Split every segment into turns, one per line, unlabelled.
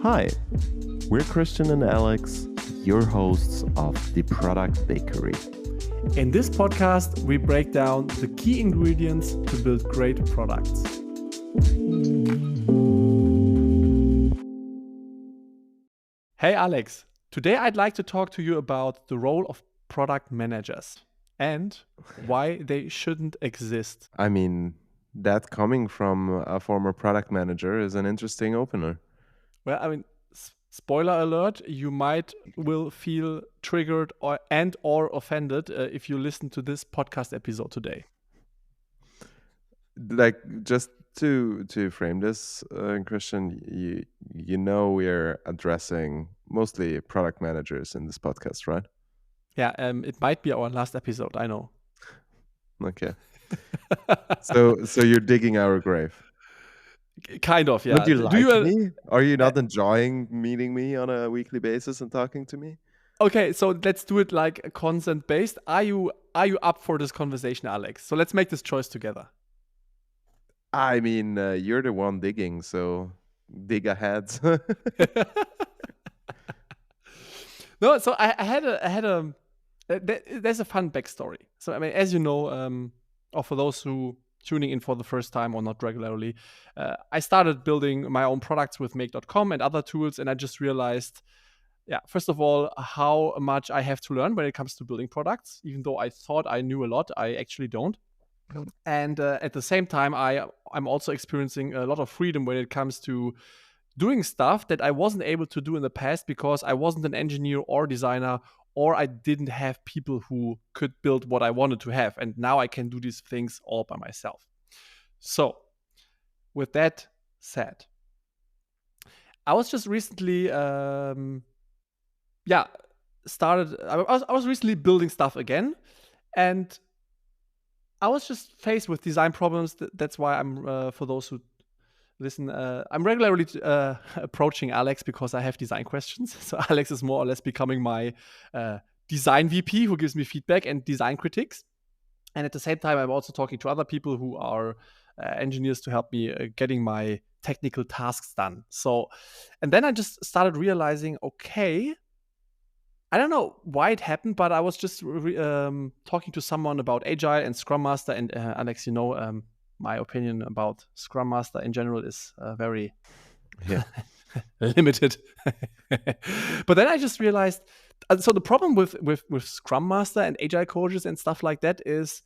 Hi, we're Christian and Alex, your hosts of The Product Bakery.
In this podcast, we break down the key ingredients to build great products. Hey Alex, today I'd like to talk to you about the role of product managers and why they shouldn't exist.
I mean, that coming from a former product manager is an interesting opener.
Well, I mean, spoiler alert, you will feel triggered or offended if you listen to this podcast episode today.
Like, just to frame this, Christian, you know we're addressing mostly product managers in this podcast, right?
Yeah, it might be our last episode, I know.
Okay. So you're digging our grave.
Kind of, yeah.
Would you like me? Are you not enjoying meeting me on a weekly basis and talking to me?
Okay, so let's do it like a consent based. Are you up for this conversation, Alex? So let's make this choice together.
I mean, you're the one digging, so dig ahead.
No, so I had a there's a fun backstory. So I mean, as you know, or for those who tuning in for the first time or not regularly, I started building my own products with Make.com and other tools, and I just realized, first of all, how much I have to learn when it comes to building products. Even though I thought I knew a lot, I actually don't. And at the same time, I'm also experiencing a lot of freedom when it comes to doing stuff that I wasn't able to do in the past because I wasn't an engineer or designer, or I didn't have people who could build what I wanted to have. And now I can do these things all by myself. So with that said, I was just recently, I was recently building stuff again, and I was just faced with design problems. That's why I'm, for those who listen, I'm regularly approaching Alex because I have design questions. So Alex is more or less becoming my design VP who gives me feedback and design critiques. And at the same time, I'm also talking to other people who are engineers to help me getting my technical tasks done. So, and then I just started realizing, okay, I don't know why it happened, but I was just talking to someone about Agile and Scrum Master. And Alex, you know, my opinion about Scrum Master in general is very limited. But then I just realized, so the problem with Scrum Master and Agile coaches and stuff like that is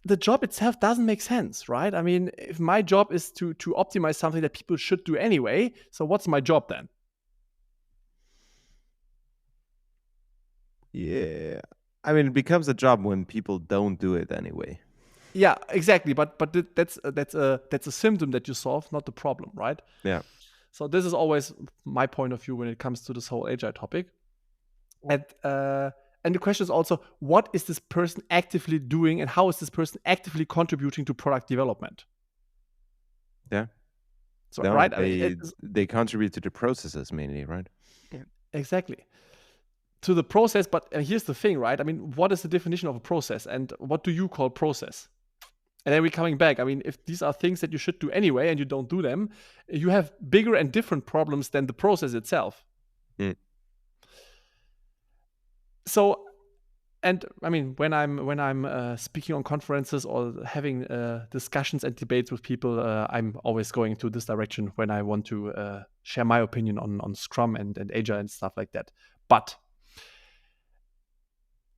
the job itself doesn't make sense, right? I mean, if my job is to optimize something that people should do anyway, so what's my job then?
Yeah. I mean, it becomes a job when people don't do it anyway.
Yeah, exactly. But that's a symptom that you solve, not the problem, right?
Yeah.
So this is always my point of view when it comes to this whole Agile topic. And the question is also, what is this person actively doing, and how is this person actively contributing to product development?
Yeah.
So right,
they contribute to the processes mainly, right?
Yeah, exactly. To the process, but here's the thing, right? I mean, what is the definition of a process, and what do you call process? And then we're coming back. I mean, if these are things that you should do anyway and you don't do them, you have bigger and different problems than the process itself.
Mm.
So, and I mean, when I'm speaking on conferences or having discussions and debates with people, I'm always going to this direction when I want to share my opinion on Scrum and Agile and stuff like that. But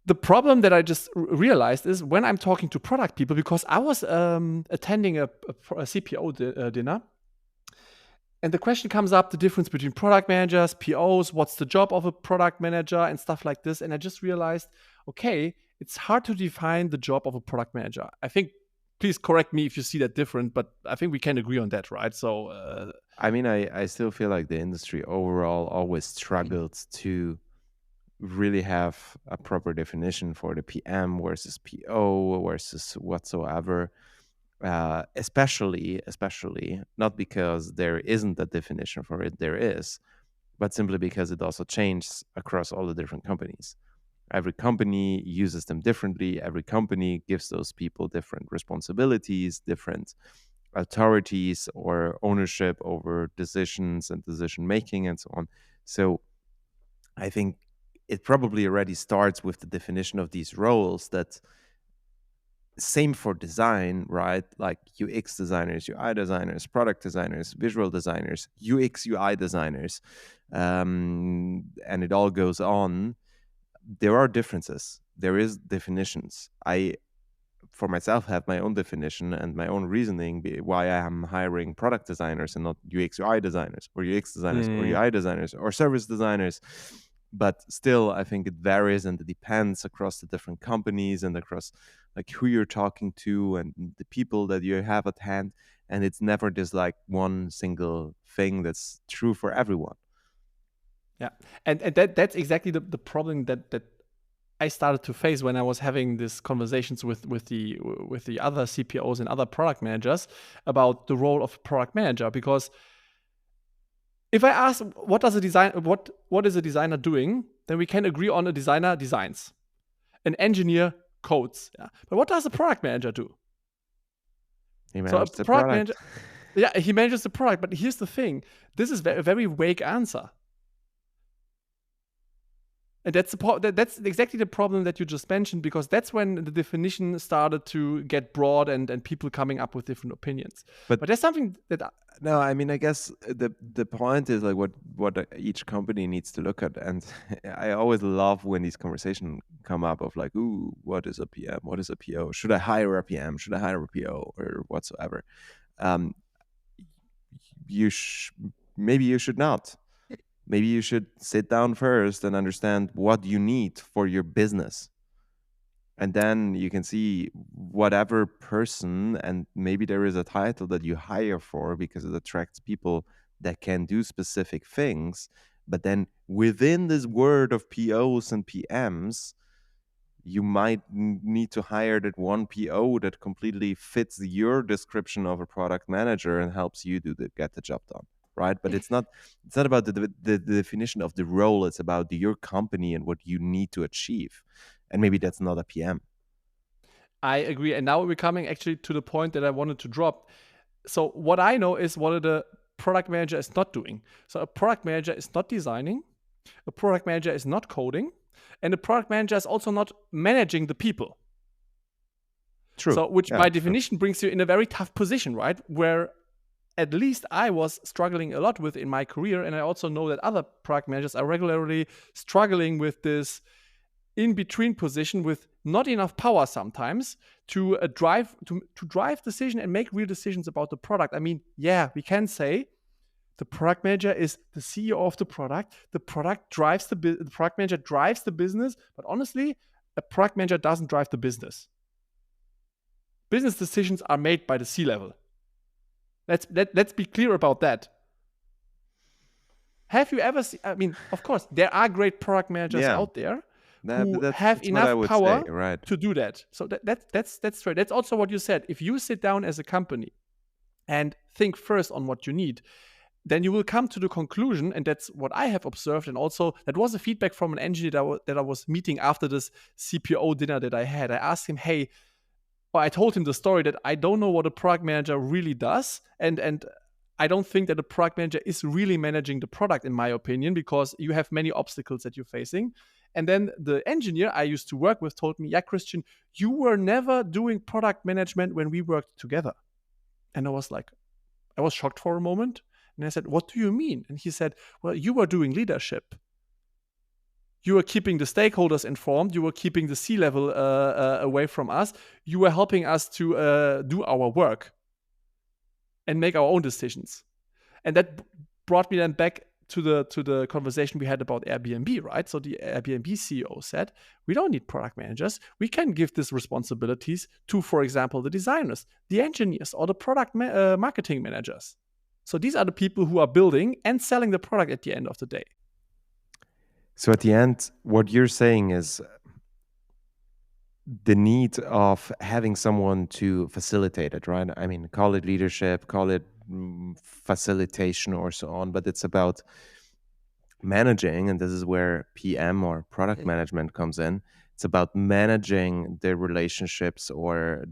the problem that I just realized is when I'm talking to product people, because I was attending a CPO dinner, and the question comes up, the difference between product managers, POs, what's the job of a product manager and stuff like this. And I just realized, okay, it's hard to define the job of a product manager. I think, please correct me if you see that different, but I think we can agree on that, right? So,
I mean, I still feel like the industry overall always struggled to really have a proper definition for the PM versus PO versus whatsoever. Especially not because there isn't a definition for it, there is, but simply because it also changes across all the different companies. Every company uses them differently. Every company gives those people different responsibilities, different authorities or ownership over decisions and decision making and so on. So I think it probably already starts with the definition of these roles. That same for design, right? Like UX designers, UI designers, product designers, visual designers, UX, UI designers, and it all goes on. There are differences. There is definitions. I, for myself, have my own definition and my own reasoning why I am hiring product designers and not UX, UI designers or UX designers or
Mm.
UI designers or service designers. But still, I think it varies and it depends across the different companies and across like who you're talking to and the people that you have at hand. And it's never just like one single thing that's true for everyone.
Yeah, and that's exactly the problem that I started to face when I was having these conversations with the other CPOs and other product managers about the role of product manager. Because if I ask what is a designer doing, then we can agree on a designer designs, an engineer codes. Yeah. But what does a product manager do?
He
So a
managed the
product
product.
manager, yeah, he manages the product. But here's the thing: this is a very vague answer. And that's exactly the problem that you just mentioned, because that's when the definition started to get broad and people coming up with different opinions.
But
But there's something that
no, I mean, I guess the point is like what each company needs to look at, and I always love when these conversations come up of like, ooh, what is a PM? What is a PO? Should I hire a PM? Should I hire a PO or whatsoever? Um, you maybe you should not. Maybe you should sit down first and understand what you need for your business, and then you can see whatever person, and maybe there is a title that you hire for because it attracts people that can do specific things. But then within this word of POs and PMs, you might need to hire that one PO that completely fits your description of a product manager and helps you get the job done, right? But it's not about the definition of the role. It's about your company and what you need to achieve, and maybe that's not a PM.
I agree. And now we're coming actually to the point that I wanted to drop. So what I know is what the product manager is not doing. So a product manager is not designing, a product manager is not coding, and a product manager is also not managing the people.
True.
So which
Yeah,
by
true.
definition brings you in a very tough position, right? Where at least I was struggling a lot with in my career, and I also know that other product managers are regularly struggling with this in between position with not enough power sometimes to drive decision and make real decisions about the product. I mean, yeah, we can say the product manager is the CEO of the product. The product drives the product manager drives the business, but honestly, a product manager doesn't drive the business. Business decisions are made by the C-level. Let's be clear about that. Have you ever seen? I mean, of course, there are great product managers out there who have
That's what I
enough
would
power
say, right?
to do that. So that's right. That's also what you said. If you sit down as a company and think first on what you need, then you will come to the conclusion, and that's what I have observed. And also, that was a feedback from an engineer that I was meeting after this CPO dinner that I had. I asked him, hey, or I told him the story that I don't know what a product manager really does, and I don't think that a product manager is really managing the product, in my opinion, because you have many obstacles that you're facing. And then the engineer I used to work with told me, yeah, Christian, you were never doing product management when we worked together. And I was shocked for a moment. And I said, what do you mean? And he said, well, you were doing leadership. You were keeping the stakeholders informed. You were keeping the C-level away from us. You were helping us to do our work and make our own decisions. And that brought me then back to the conversation we had about Airbnb, right? So the Airbnb CEO said, we don't need product managers. We can give these responsibilities to, for example, the designers, the engineers, or the product marketing managers. So these are the people who are building and selling the product at the end of the day.
So at the end, what you're saying is the need of having someone to facilitate it, right? I mean, call it leadership, call it facilitation or so on, but it's about managing, and this is where PM or product management comes in. It's about managing the relationships or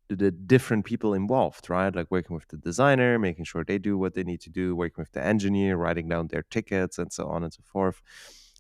the different people involved, right? Like working with the designer, making sure they do what they need to do, working with the engineer, writing down their tickets, and so on and so forth.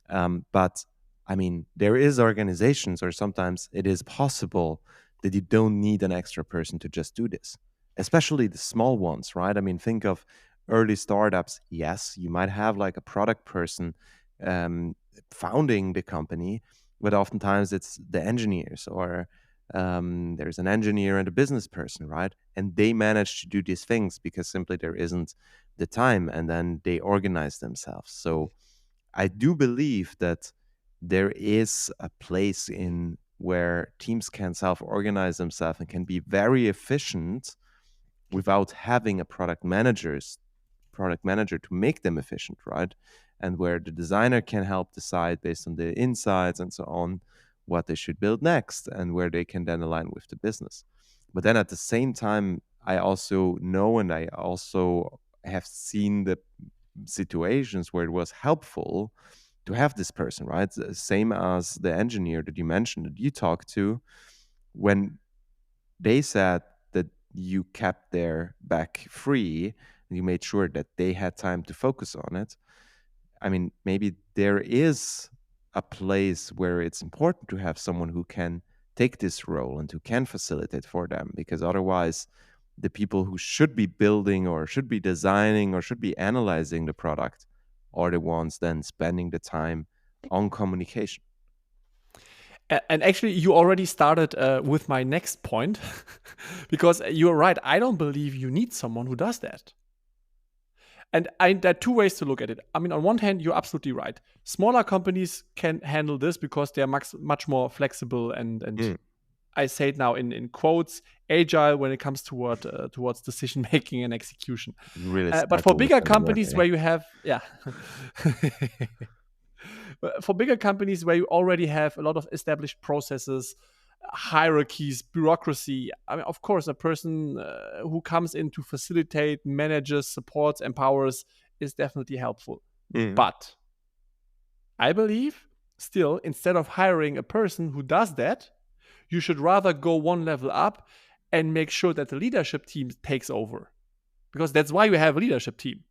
But I mean, there is organizations, or sometimes it is possible that you don't need an extra person to just do this, especially the small ones, right? I mean, think of early startups. Yes, you might have like a product person um, founding the company, but oftentimes it's the engineers, or there's an engineer and a business person, right? And they manage to do these things because simply there isn't the time, and then they organize themselves. So I do believe that there is a place in where teams can self-organize themselves and can be very efficient without having a product manager to make them efficient, right? And where the designer can help decide based on the insights and so on what they should build next, and where they can then align with the business. But then at the same time, I also know, and I also have seen the situations where it was helpful to have this person, right? Same as the engineer that you mentioned that you talked to, when they said that you kept their back free and you made sure that they had time to focus on it. I mean, maybe there is a place where it's important to have someone who can take this role and who can facilitate for them, because otherwise the people who should be building or should be designing or should be analyzing the product are the ones then spending the time on communication.
And actually, you already started with my next point, because you're right. I don't believe you need someone who does that. And there are two ways to look at it. I mean, on one hand, you're absolutely right. Smaller companies can handle this because they're much more flexible and I say it now in quotes, agile when it comes towards decision making and execution.
Really
But for
starting with
bigger
them work,
companies where you have, for bigger companies where you already have a lot of established processes, hierarchies, bureaucracy. I mean, of course, a person who comes in to facilitate, manages, supports, empowers is definitely helpful. But I believe still, instead of hiring a person who does that, you should rather go one level up and make sure that the leadership team takes over. Because that's why you have a leadership team.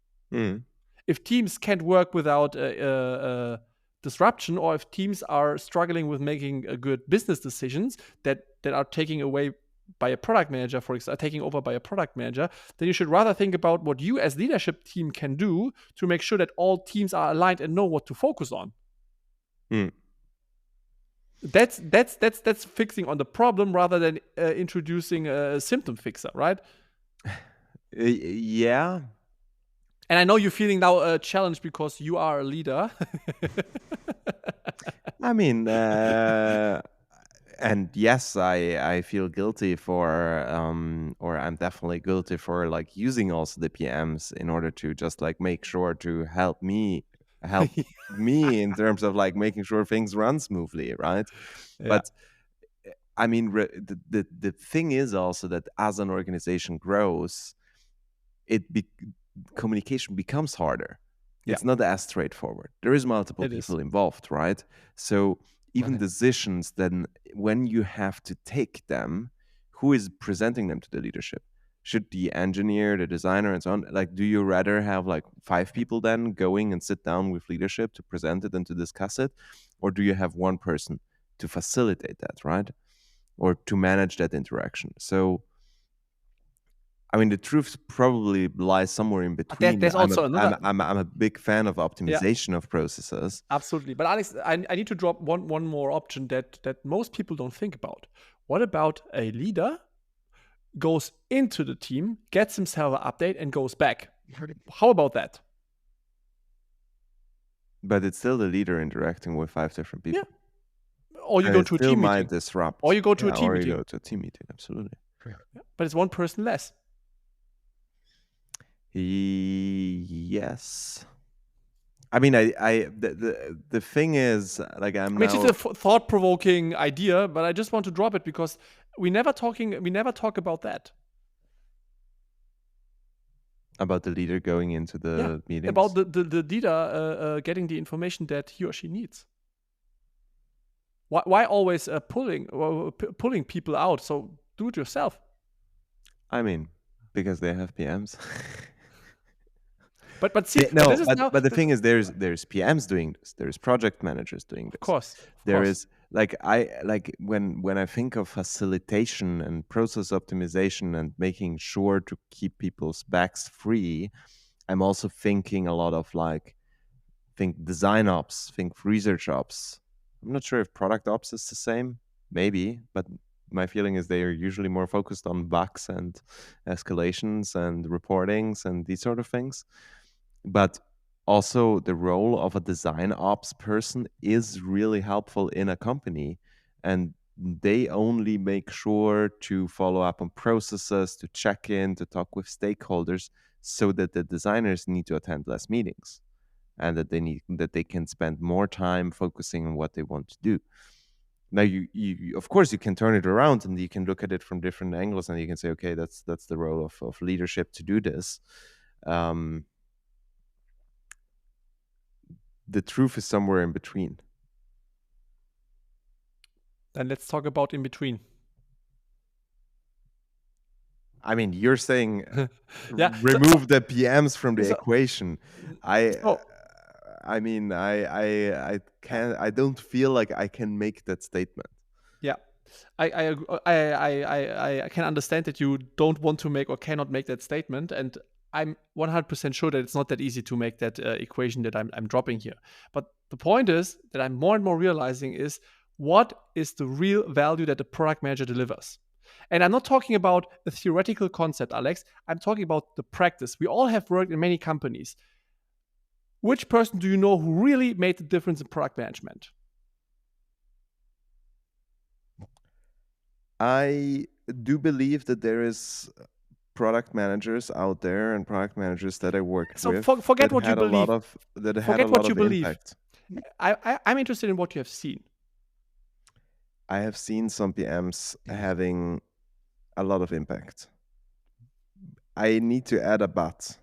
If teams can't work without disruption, or if teams are struggling with making good business decisions that are taking away by a product manager, for example, taking over by a product manager, then you should rather think about what you as leadership team can do to make sure that all teams are aligned and know what to focus on. That's fixing on the problem rather than introducing a symptom fixer, right?
Yeah.
And I know you're feeling now challenged because you are a leader.
I mean, and yes, I feel guilty for, or I'm definitely guilty for like using also the PMs in order to just like make sure to help me in terms of like making sure things run smoothly, right?
Yeah.
But I mean, the thing is also that as an organization grows, communication becomes harder. It's not as straightforward. There is multiple people involved, right? So even decisions, then when you have to take them, who is presenting them to the leadership? Should the engineer, the designer, and so on, like, do you rather have like 5 people then going and sit down with leadership to present it and to discuss it? Or do you have one person to facilitate that, right? Or to manage that interaction? So I mean, the truth probably lies somewhere in between.
There's also another.
I'm a big fan of optimization of processes.
Absolutely, but Alex, I need to drop one more option that most people don't think about. What about a leader goes into the team, gets himself an update, and goes back? How about that?
But it's still the leader interacting with 5 different people.
Yeah. Or you go to a team meeting.
Disrupt.
Or you go to a team meeting.
Or you go to a team meeting, absolutely.
Yeah. But it's one person less.
Yes. I mean, the thing is, like, I mean,
it's just a thought-provoking idea, but I just want to drop it because we never talk about that.
About the leader going into the meetings?
About the leader getting the information that he or she needs. Why always pulling people out? So do it yourself.
I mean, because they have PMs.
But see,
no,
this is now,
but the thing is, there's PMs doing this. There's project managers doing this.
Of course.
There is like when I think of facilitation and process optimization and making sure to keep people's backs free, I'm also thinking a lot of think design ops, think research ops. I'm not sure if product ops is the same, maybe, but my feeling is they are usually more focused on bugs and escalations and reportings and these sort of things. But also the role of a design ops person is really helpful in a company, and they only make sure to follow up on processes, to check in, to talk with stakeholders, so that the designers need to attend less meetings and that they can spend more time focusing on what they want to do. Now you of course you can turn it around and you can look at it from different angles and you can say, okay, that's the role of leadership to do this. The truth is somewhere in between.
Then let's talk about in between.
I mean, you're saying remove the PMs from the equation. I mean, I can't. I don't feel like I can make that statement.
Yeah, I can understand that you don't want to make or cannot make that statement, and I'm 100% sure that it's not that easy to make that equation that I'm dropping here. But the point is that I'm more and more realizing is what is the real value that the product manager delivers. And I'm not talking about a theoretical concept, Alex. I'm talking about the practice. We all have worked in many companies. Which person do you know who really made the difference in product management?
I do believe that there is product managers out there and product managers that I work with.
So forget what you believe.
Forget what you believe. Impact.
I'm interested in what you have seen.
I have seen some PMs having a lot of impact. I need to add a but,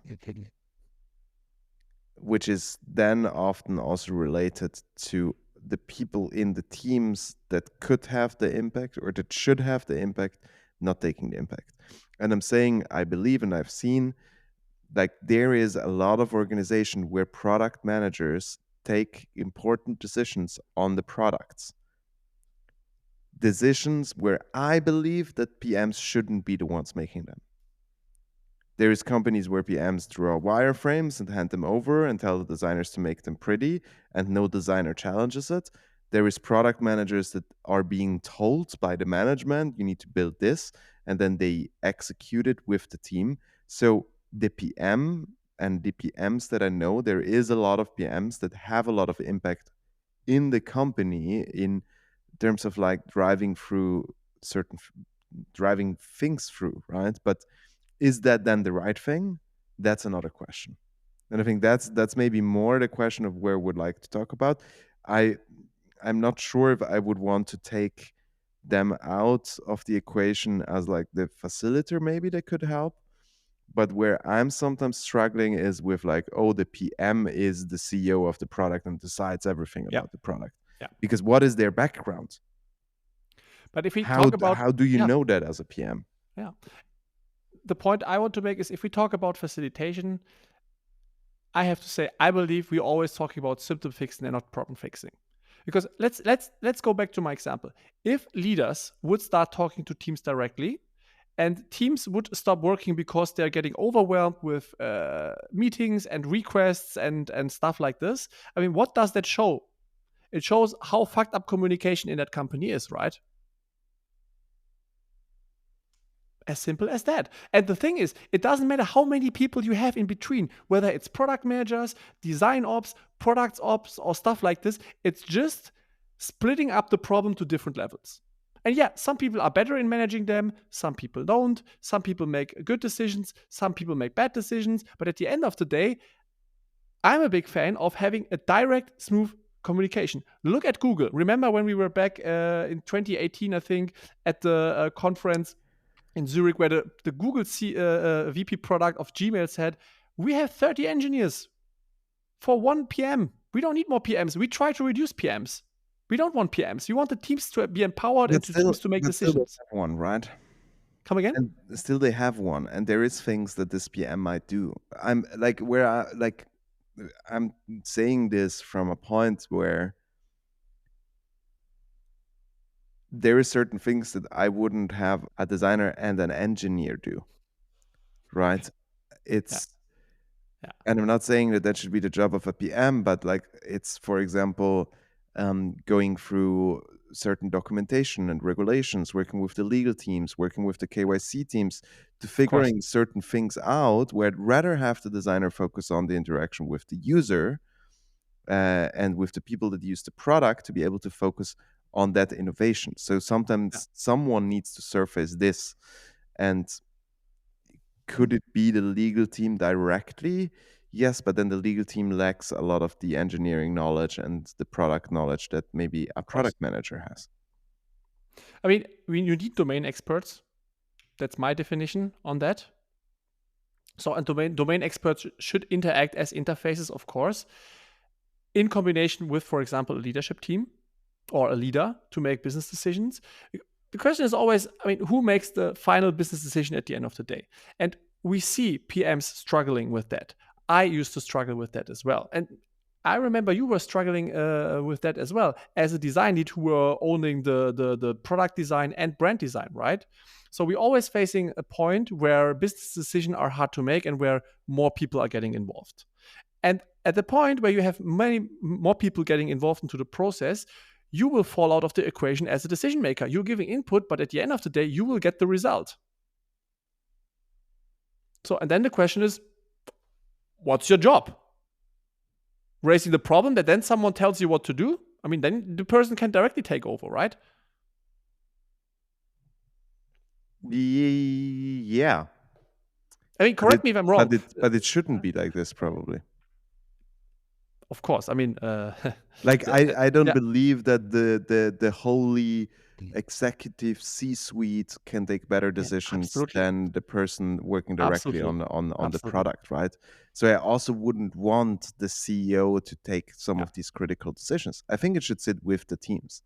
which is then often also related to the people in the teams that could have the impact or that should have the impact not taking the impact. And I'm saying I believe and I've seen like there is a lot of organization where product managers take important decisions on the products. Decisions where I believe that PMs shouldn't be the ones making them. There is companies where PMs draw wireframes and hand them over and tell the designers to make them pretty, and no designer challenges it. There is product managers that are being told by the management, you need to build this, and then they execute it with the team. So the PM and the PMs that I know, there is a lot of PMs that have a lot of impact in the company in terms of like driving things through, right? But is that then the right thing? That's another question. And I think that's maybe more the question of where we'd like to talk about. I'm not sure if I would want to take them out of the equation as like the facilitator maybe that could help. But where I'm sometimes struggling is with like, oh, the PM is the CEO of the product and decides everything about the product.
Yeah.
Because what is their background?
But if we talk about
how do you know that as a PM?
Yeah. The point I want to make is if we talk about facilitation, I have to say I believe we're always talking about symptom fixing and not problem fixing. Because let's go back to my example. If leaders would start talking to teams directly, and teams would stop working because they're getting overwhelmed with meetings and requests and stuff like this, I mean, what does that show? It shows how fucked up communication in that company is, right? As simple as that. And the thing is, it doesn't matter how many people you have in between, whether it's product managers, design ops, products ops, or stuff like this. It's just splitting up the problem to different levels. And yeah, some people are better in managing them, some people don't. Some people make good decisions, some people make bad decisions. But at the end of the day, I'm a big fan of having a direct, smooth communication. Look at Google. Remember when we were back in 2018, I think, at the conference in Zurich, where the Google VP product of Gmail said, we have 30 engineers for one PM. We don't need more PMs. We try to reduce PMs. We don't want PMs. We want the teams to be empowered and teams to make
Still they
decisions.
have one, right?
Come again?
And still they have one, and there is things that this PM might do. I'm saying this from a point where there is certain things that I wouldn't have a designer and an engineer do, right? It's
Yeah.
and I'm not saying that should be the job of a PM, but like it's, for example, going through certain documentation and regulations, working with the legal teams, working with the KYC teams to figuring certain things out, where I'd rather have the designer focus on the interaction with the user and with the people that use the product to be able to focus on that innovation. So sometimes someone needs to surface this. And could it be the legal team directly? Yes, but then the legal team lacks a lot of the engineering knowledge and the product knowledge that maybe a product manager has.
I mean, you need domain experts. That's my definition on that. So, and domain experts should interact as interfaces, of course, in combination with, for example, a leadership team or a leader to make business decisions. The question is always, I mean, who makes the final business decision at the end of the day? And we see PMs struggling with that. I used to struggle with that as well. And I remember you were struggling with that as well as a design lead who were owning the product design and brand design, right? So we're always facing a point where business decisions are hard to make and where more people are getting involved. And at the point where you have many more people getting involved into the process, you will fall out of the equation as a decision maker. You're giving input, but at the end of the day, you will get the result. So, and then the question is, what's your job? Raising the problem that then someone tells you what to do? I mean, then the person can directly take over, right?
Yeah.
I mean, correct me if I'm wrong.
But it shouldn't be like this, probably.
Of course. I mean,
like I don't believe that the wholly executive C-suite can take better decisions than the person working directly on the product, right? So I also wouldn't want the CEO to take some of these critical decisions. I think it should sit with the teams.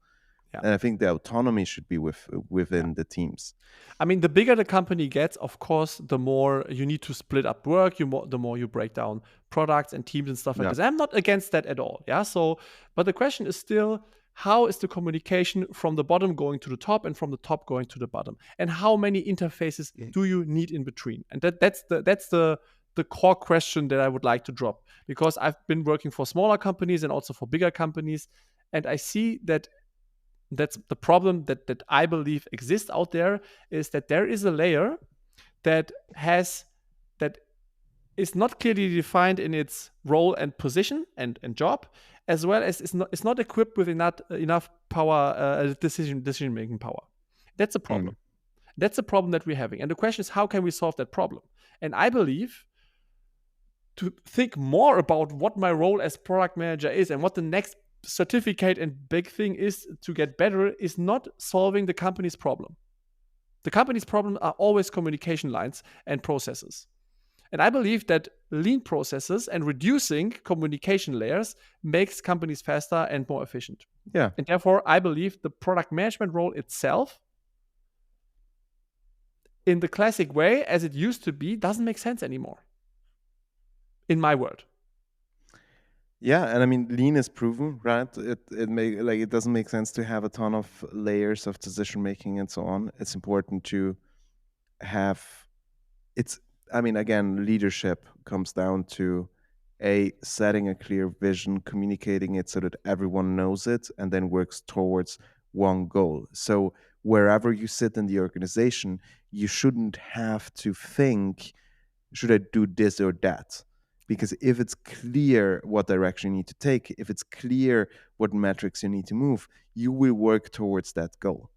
And I think the autonomy should be within the teams.
I mean, the bigger the company gets, of course, the more you need to split up work, the more you break down products and teams and stuff like this. I'm not against that at all. Yeah. So, but the question is still, how is the communication from the bottom going to the top and from the top going to the bottom? And how many interfaces do you need in between? And that's the core question that I would like to drop, because I've been working for smaller companies and also for bigger companies. And I see that that's the problem that I believe exists out there, is that there is a layer that is not clearly defined in its role and position and job, as well as it's not equipped with enough power, decision making power. That's a problem. That's a problem that we're having. And the question is, how can we solve that problem? And I believe to think more about what my role as product manager is and what the next certificate and big thing is to get better is not solving the company's problem. The company's problem are always communication lines and processes. And I believe that lean processes and reducing communication layers makes companies faster and more efficient.
Yeah.
And therefore, I believe the product management role itself, in the classic way as it used to be, doesn't make sense anymore. In my world.
Yeah, and I mean, lean is proven, right? It doesn't make sense to have a ton of layers of decision making and so on. It's important to have. Again, leadership comes down to setting a clear vision, communicating it so that everyone knows it, and then works towards one goal. So wherever you sit in the organization, you shouldn't have to think, should I do this or that? Because if it's clear what direction you need to take, if it's clear what metrics you need to move, you will work towards that goal.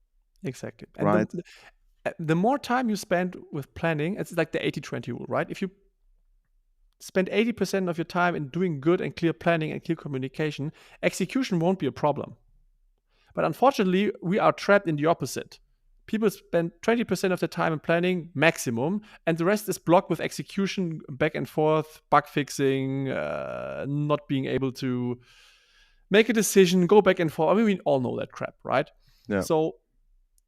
Exactly.
Right?
And the more time you spend with planning, it's like the 80-20 rule, right? If you spend 80% of your time in doing good and clear planning and clear communication, execution won't be a problem. But unfortunately, we are trapped in the opposite. people spend 20% of their time in planning maximum, and the rest is blocked with execution, back and forth, bug fixing, not being able to make a decision, go back and forth. I mean, we all know that crap, right?
Yeah.
So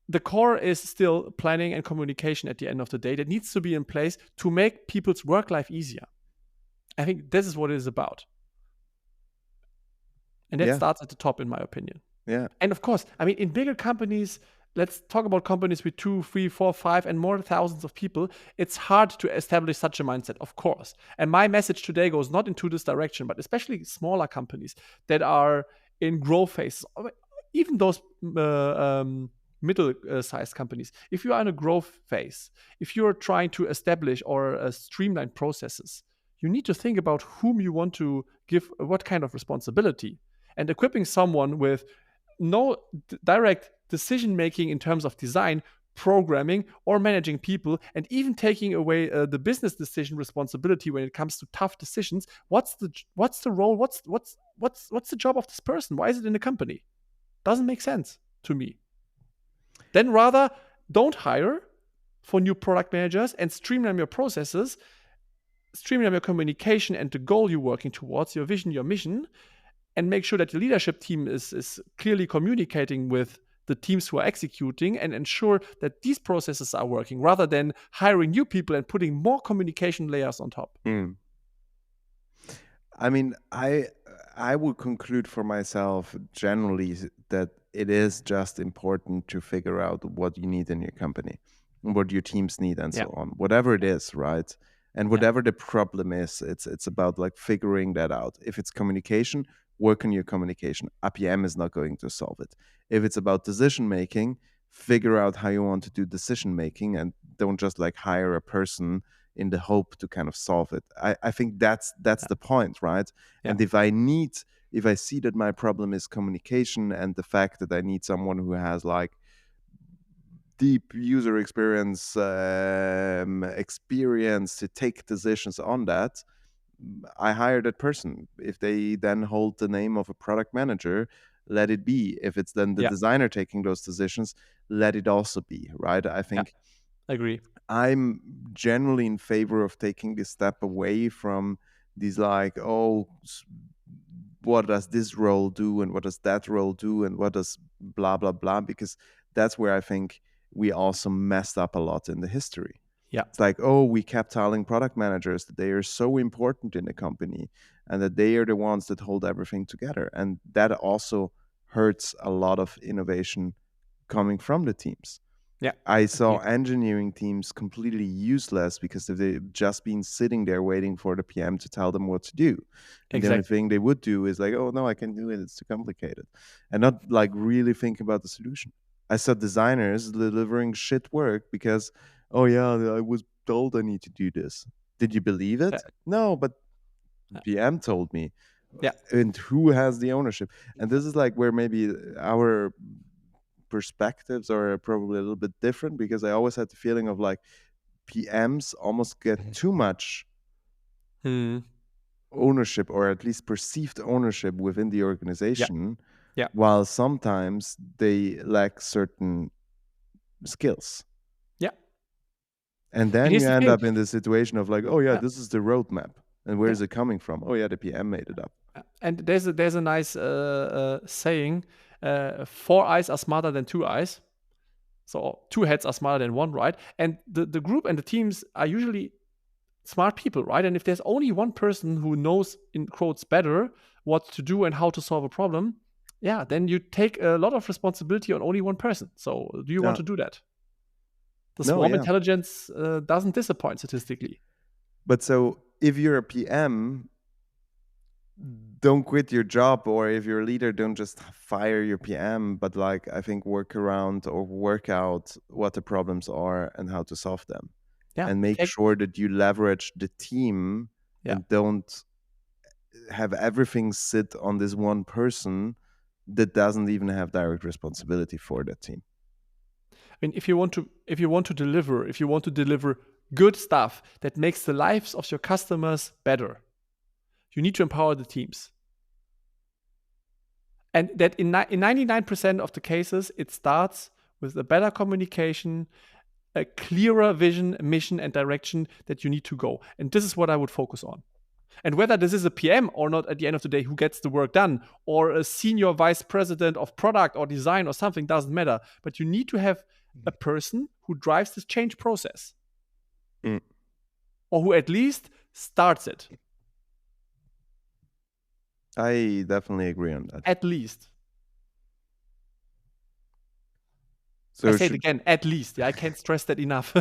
the core is still planning and communication at the end of the day that needs to be in place to make people's work life easier. I think this is what it is about. And that
Yeah.
starts at the top, in my opinion.
Yeah.
And of course, I mean, in bigger companies, let's talk about companies with 2, 3, 4, 5, and more thousands of people. It's hard to establish such a mindset, of course. And my message today goes not into this direction, but especially smaller companies that are in growth phases, even those middle-sized companies. If you are in a growth phase, if you're trying to establish or streamline processes, you need to think about whom you want to give what kind of responsibility. And equipping someone with no direct decision making in terms of design, programming, or managing people, and even taking away the business decision responsibility when it comes to tough decisions. What's the role? What's the job of this person? Why is it in the company? Doesn't make sense to me. Then rather don't hire for new product managers and streamline your processes, streamline your communication and the goal you're working towards, your vision, your mission, and make sure that the leadership team is clearly communicating with the teams who are executing and ensure that these processes are working rather than hiring new people and putting more communication layers on top.
I mean, I would conclude for myself generally that it is just important to figure out what you need in your company, what your teams need, and so on. Whatever it is, right? And whatever the problem is, it's about like figuring that out. If it's communication, work on your communication. APM is not going to solve it. If it's about decision making, figure out how you want to do decision making and don't just like hire a person in the hope to kind of solve it. I think that's the point, right?
Yeah.
And if I see that my problem is communication and the fact that I need someone who has like deep user experience to take decisions on that, I hire that person. If they then hold the name of a product manager, let it be. If it's then the designer taking those decisions, let it also be, right? I think
I agree.
I'm generally in favor of taking this step away from these like, oh, what does this role do and what does that role do and what does blah, blah, blah, because that's where I think we also messed up a lot in the history.
Yeah.
It's like, oh, we kept telling product managers that they are so important in the company and that they are the ones that hold everything together. And that also hurts a lot of innovation coming from the teams.
Yeah.
I saw engineering teams completely useless because they've just been sitting there waiting for the PM to tell them what to do. And the only thing they would do is like, oh, no, I can do it. It's too complicated. And not like really think about the solution. I saw designers delivering shit work because, oh, yeah, I was told I need to do this. Did you believe it? No, but PM told me.
Yeah.
And who has the ownership? And this is like where maybe our perspectives are probably a little bit different, because I always had the feeling of like PMs almost get too much ownership, or at least perceived ownership within the organization, while sometimes they lack certain skills. And then you end up in the situation of like, oh yeah, this is the roadmap. And where is it coming from? Oh yeah, the PM made it up.
And there's a nice saying, 4 eyes are smarter than 2 eyes. So 2 heads are smarter than 1, right? And the group and the teams are usually smart people, right? And if there's only one person who knows, in quotes, better what to do and how to solve a problem, then you take a lot of responsibility on only one person. So do you want to do that? The swarm intelligence doesn't disappoint statistically.
But so if you're a PM, don't quit your job, or if you're a leader, don't just fire your PM, but like, I think work around or work out what the problems are and how to solve them. And make sure that you leverage the team and don't have everything sit on this one person that doesn't even have direct responsibility for that team.
I mean, if you want to deliver good stuff that makes the lives of your customers better, you need to empower the teams. And that in 99% of the cases, it starts with a better communication, a clearer vision, mission, and direction that you need to go. And this is what I would focus on. And whether this is a PM or not at the end of the day who gets the work done, or a senior vice president of product or design or something, doesn't matter. But you need to have a person who drives this change process. Or who at least starts it.
I definitely agree on that.
At least.
So
I say it again, at least. Yeah, I can't stress that enough.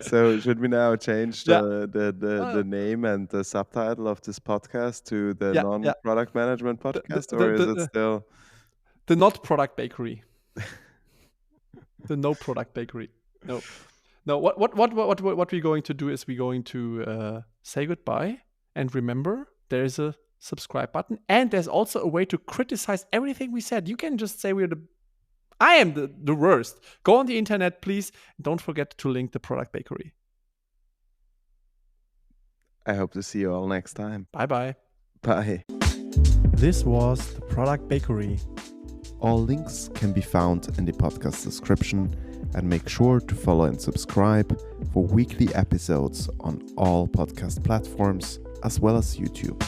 So should we now change the name and the subtitle of this podcast to the non-product management podcast, or is it still
the not product bakery? The no product bakery. No. What we're going to do is we're going to say goodbye, and remember there is a subscribe button, and there's also a way to criticize everything we said. You can just say I am the worst. Go on the internet, please. Don't forget to link the product bakery.
I hope to see you all next time.
Bye-bye.
Bye.
This was the product bakery.
All links can be found in the podcast description, and make sure to follow and subscribe for weekly episodes on all podcast platforms as well as YouTube.